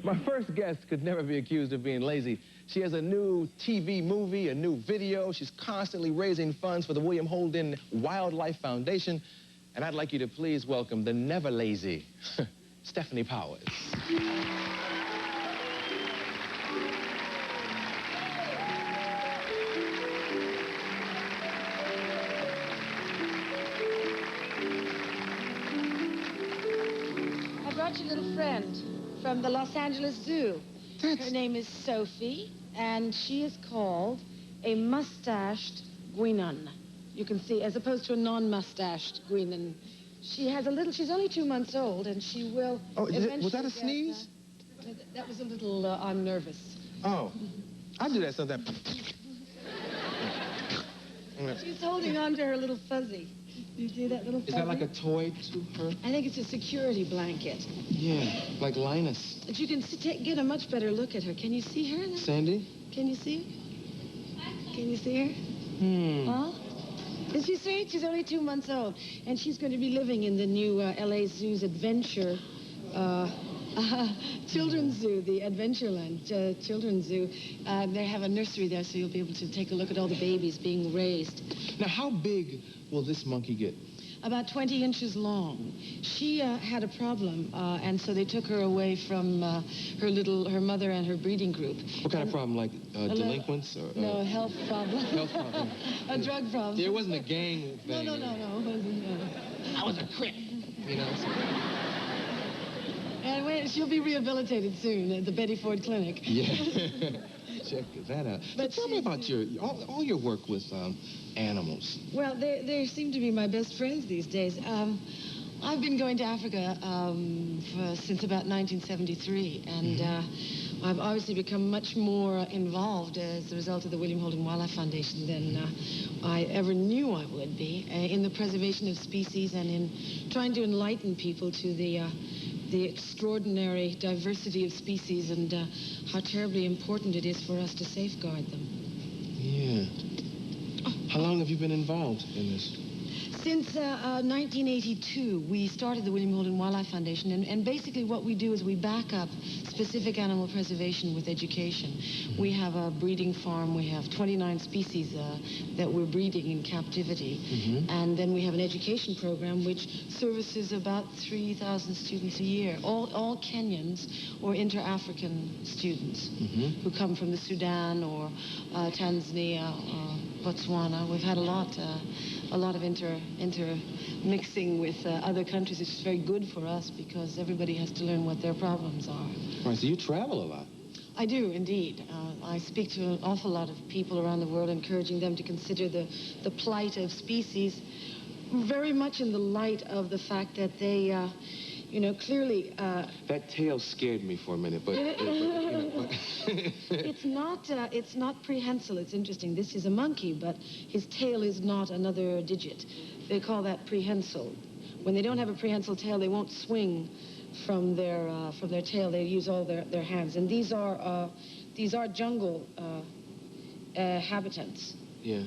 My first guest could never be accused of being lazy. She has a new TV movie, a new video. She's constantly raising funds for the William Holden Wildlife Foundation. And I'd like you to please welcome the never lazy, Stefanie Powers. I brought you a little friend from the Los Angeles Zoo. Her name is Sophie, and she is called a mustached guinan. You can see, as opposed to a non-mustached guinan. She has a little, she's only 2 months old, and she will was that a sneeze? That was a little, I'm nervous. Oh, I do that sometimes. She's holding on to her little fuzzy. You see that little fuzzy? Is that like a toy to her? I think it's a security blanket. Yeah, like Linus. But you can get a much better look at her. Can you see her? Sandy? Can you see her? Can you see her? Huh? Is she sweet? She's only 2 months old. And she's going to be living in the new L.A. Zoo's Adventure Children's Zoo, the Adventureland Children's Zoo. They have a nursery there, so you'll be able to take a look at all the babies being raised. Now, how big will this monkey get? About 20 inches long. She had a problem, and so they took her away from her mother and her breeding group. What kind of problem, like delinquents? Or, no, health problem. Health problem. A drug problem. There wasn't a gang thing. No. I was a crip, you know. And she'll be rehabilitated soon at the Betty Ford Clinic. Yeah. Check that out. But tell me about all your work with animals. Well, they seem to be my best friends these days. I've been going to Africa since about 1973, and I've obviously become much more involved as a result of the William Holden Wildlife Foundation than I ever knew I would be in the preservation of species and in trying to enlighten people to the extraordinary diversity of species and how terribly important it is for us to safeguard them. Yeah. How long have you been involved in this? Since 1982, we started the William Holden Wildlife Foundation, and basically what we do is we back up specific animal preservation with education. We have a breeding farm. We have 29 species that we're breeding in captivity. And then we have an education program which services about 3,000 students a year, all Kenyans or inter-African students who come from the Sudan or Tanzania or Botswana. We've had a lot of intermixing with other countries, which is very good for us because everybody has to learn what their problems are. Right, so you travel a lot. I do, indeed. I speak to an awful lot of people around the world, encouraging them to consider the plight of species very much in the light of the fact that they, clearly... That tail scared me for a minute, but... It's not prehensile. It's interesting. This is a monkey, but his tail is not another digit. They call that prehensile. When they don't have a prehensile tail, they won't swing from their tail. They use all their hands. And these are jungle habitants. Yeah.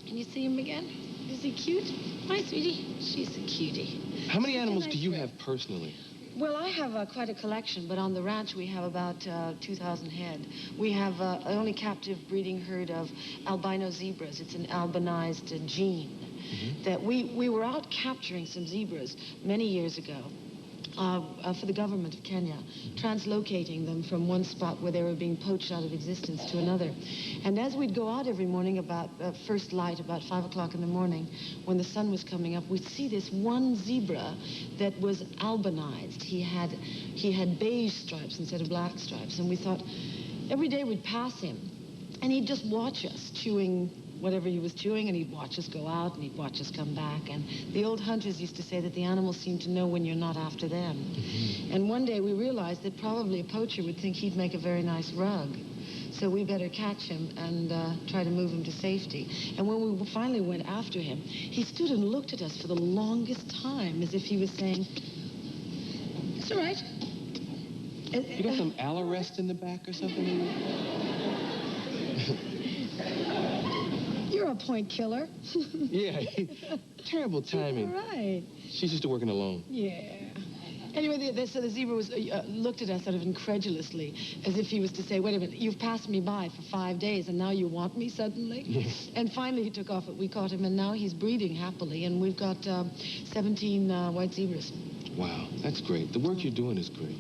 Can you see him again? Is he cute? Hi, sweetie. She's a cutie. How many animals do you have personally? Well, I have quite a collection, but on the ranch we have about 2,000 head. We have an only captive breeding herd of albino zebras. It's an albinized gene that we were out capturing some zebras many years ago for the government of Kenya, translocating them from one spot where they were being poached out of existence to another. And as we'd go out every morning about first light, about 5 o'clock in the morning, when the sun was coming up, we'd see this one zebra that was albinized. He had beige stripes instead of black stripes. And we thought every day we'd pass him, and he'd just watch us chewing whatever he was chewing, and he'd watch us go out, and he'd watch us come back. And the old hunters used to say that the animals seem to know when you're not after them. And one day we realized that probably a poacher would think he'd make a very nice rug. So we better catch him and try to move him to safety. And when we finally went after him, he stood and looked at us for the longest time as if he was saying, "It's all right." You got some Alarest in the back or something? You're a point killer. Yeah, terrible timing. All right. She's used to working alone. Yeah. Anyway, so the zebra was looked at us sort of incredulously, as if he was to say, wait a minute, you've passed me by for 5 days, and now you want me suddenly? Yes. And finally he took off. We caught him, and now he's breeding happily, and we've got 17 white zebras. Wow, that's great. The work you're doing is great.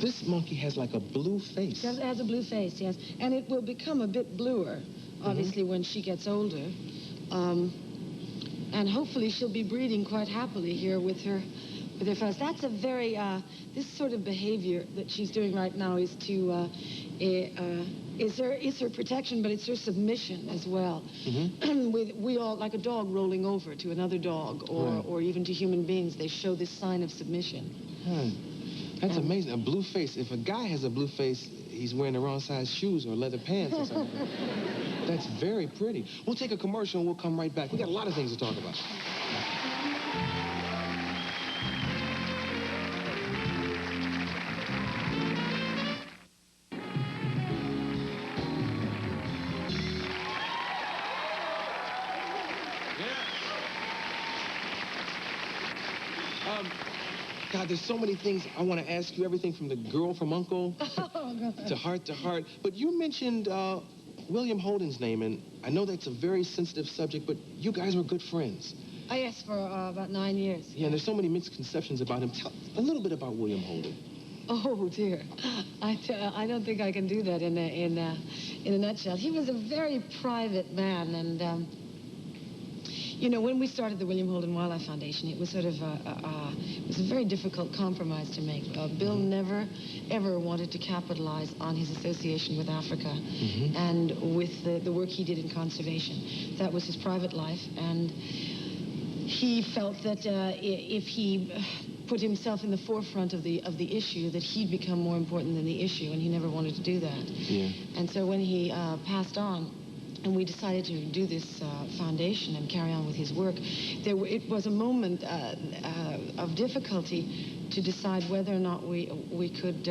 This monkey has like a blue face. It has a blue face, yes. And it will become a bit bluer, obviously, when she gets older. And hopefully she'll be breeding quite happily here with her fellows. That's a very, this sort of behavior that she's doing right now is to, is her protection, but it's her submission as well. We all, like a dog rolling over to another dog, or even to human beings, they show this sign of submission. That's amazing. A blue face. If a guy has a blue face, he's wearing the wrong size shoes or leather pants or something. That's very pretty. We'll take a commercial and we'll come right back. We got a lot of things to talk about. God, there's so many things I want to ask you, everything from the girl from Uncle to Heart. But you mentioned William Holden's name, and I know that's a very sensitive subject, but you guys were good friends. Oh, yes, for about 9 years. Yeah, and there's so many misconceptions about him. Tell a little bit about William Holden. Oh, dear. I don't think I can do that in a nutshell. He was a very private man, and you know, when we started the William Holden Wildlife Foundation, it was sort of it was a very difficult compromise to make. Bill never, ever wanted to capitalize on his association with Africa and with the work he did in conservation. That was his private life, and he felt that if he put himself in the forefront of the issue, that he'd become more important than the issue, and he never wanted to do that. Yeah. And so when he passed on, and we decided to do this foundation and carry on with his work, it was a moment of difficulty to decide whether or not we could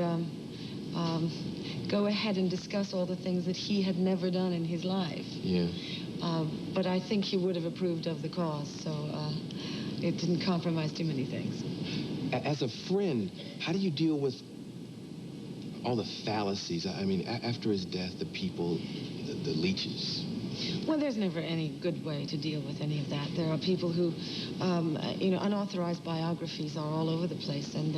go ahead and discuss all the things that he had never done in his life. Yeah. But I think he would have approved of the cause, so it didn't compromise too many things. As a friend, how do you deal with all the fallacies? I mean, after his death, the people, the leeches. Well, there's never any good way to deal with any of that. There are people who, you know, unauthorized biographies are all over the place, and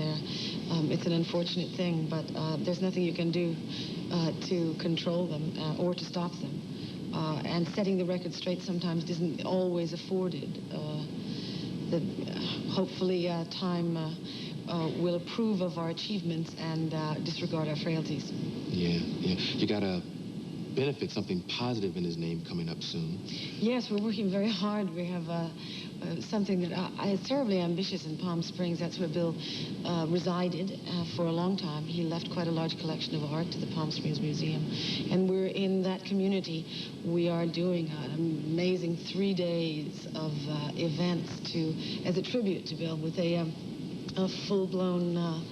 it's an unfortunate thing, but there's nothing you can do to control them or to stop them. And setting the record straight sometimes isn't always afforded. Hopefully, time will approve of our achievements and disregard our frailties. Yeah. You got a benefit, something positive in his name coming up soon. Yes, we're working very hard. We have something that is terribly ambitious in Palm Springs. That's where Bill resided for a long time. He left quite a large collection of art to the Palm Springs Museum. And we're in that community. We are doing an amazing 3 days of events as a tribute to Bill, with a full-blown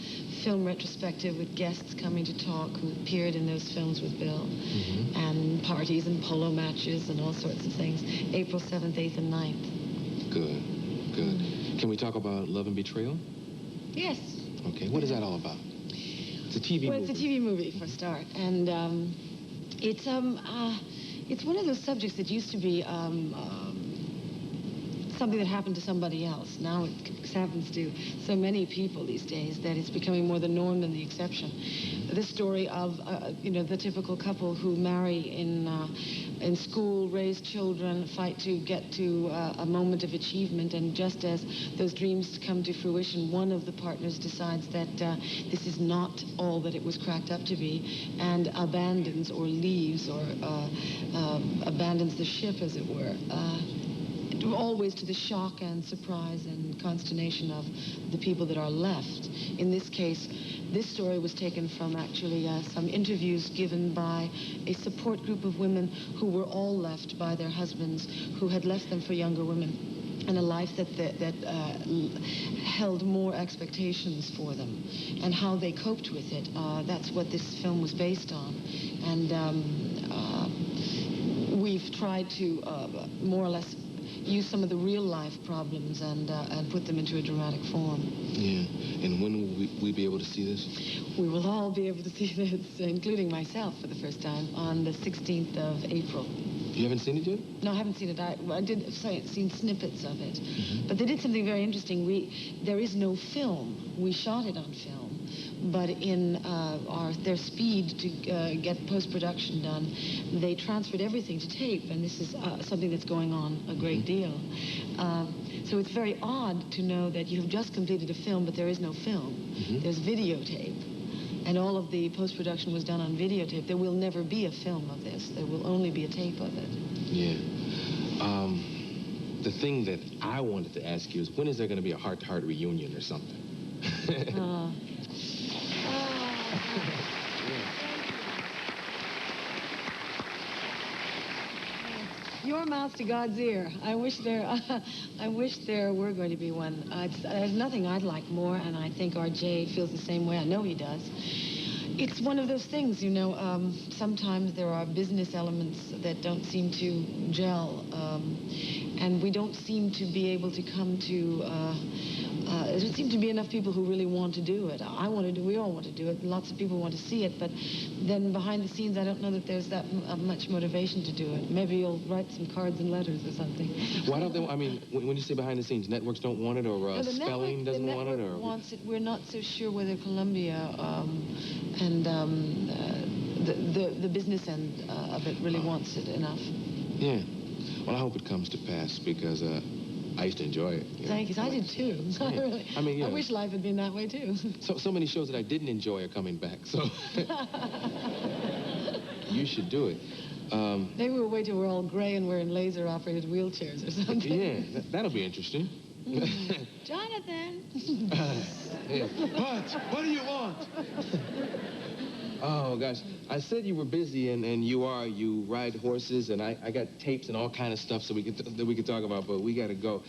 film retrospective with guests coming to talk who appeared in those films with Bill, and parties and polo matches and all sorts of things. April 7th, 8th, and 9th. Good. Can we talk about Love and Betrayal? Yes. Okay, what is that all about? It's a TV movie. Well, it's a TV movie for a start, and it's one of those subjects that used to be something that happened to somebody else. Now it happens to so many people these days that it's becoming more the norm than the exception. This story of, you know, the typical couple who marry in school, raise children, fight to get to a moment of achievement, and just as those dreams come to fruition, one of the partners decides that this is not all that it was cracked up to be, and abandons or leaves or abandons the ship, as it were. Always to the shock and surprise and consternation of the people that are left. In this case, this story was taken from actually some interviews given by a support group of women who were all left by their husbands, who had left them for younger women, and a life that held more expectations for them, and how they coped with it. That's what this film was based on. And we've tried to more or less use some of the real-life problems and put them into a dramatic form. Yeah. And when will we be able to see this? We will all be able to see this, including myself for the first time, on the 16th of April. You haven't seen it yet? No, I haven't seen it. I did seen snippets of it. But they did something very interesting. There is no film. We shot it on film. But in their speed to get post-production done, they transferred everything to tape, and this is something that's going on a great deal. So it's very odd to know that you have just completed a film, but there is no film. There's videotape, and all of the post-production was done on videotape. There will never be a film of this. There will only be a tape of it. Yeah. The thing that I wanted to ask you is, when is there going to be a heart-to-heart reunion or something? Your mouth to God's ear. I wish there were going to be one. There's nothing I'd like more, and I think R.J. feels the same way. I know he does. It's one of those things, you know, sometimes there are business elements that don't seem to gel, and we don't seem to be able to come to, there don't seem to be enough people who really want to do it. I want to do, we all want to do it, lots of people want to see it, but then behind the scenes, I don't know that there's that much motivation to do it. Maybe you'll write some cards and letters or something. Why don't they, I mean, when you say behind the scenes, networks don't want it, or No, Spelling doesn't want it, or? Wants it. We're not so sure whether Columbia and the business end of it really wants it enough. Yeah. Well, I hope it comes to pass, because I used to enjoy it. Thank you. I did too. Yeah. I mean, yeah. I wish life had been that way too. So many shows that I didn't enjoy are coming back, so you should do it. Maybe we'll wait till we're all gray and we're in laser-operated wheelchairs or something. Yeah, that'll be interesting. Jonathan! Yeah. What do you want? Oh, gosh. I said you were busy, and you are. You ride horses, and I got tapes and all kind of stuff that we could talk about, but we got to go.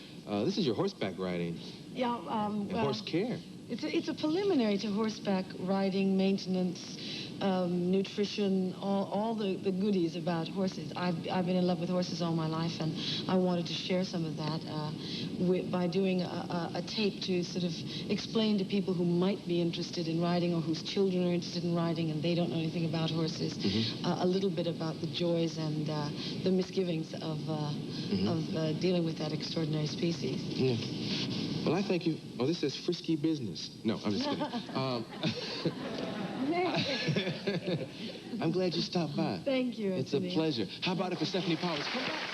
This is your horseback riding. Yeah, and horse care. It's a preliminary to horseback riding, maintenance, nutrition, all the goodies about horses. I've been in love with horses all my life, and I wanted to share some of that by doing a tape to sort of explain to people who might be interested in riding or whose children are interested in riding and they don't know anything about horses, a little bit about the joys and the misgivings of dealing with that extraordinary species. Yeah. Well, I thank you. Oh, this says frisky business. No, I'm just kidding. I'm glad you stopped by. Thank you, It's a Anthony. pleasure. How about it for Stefanie Powers? Come back.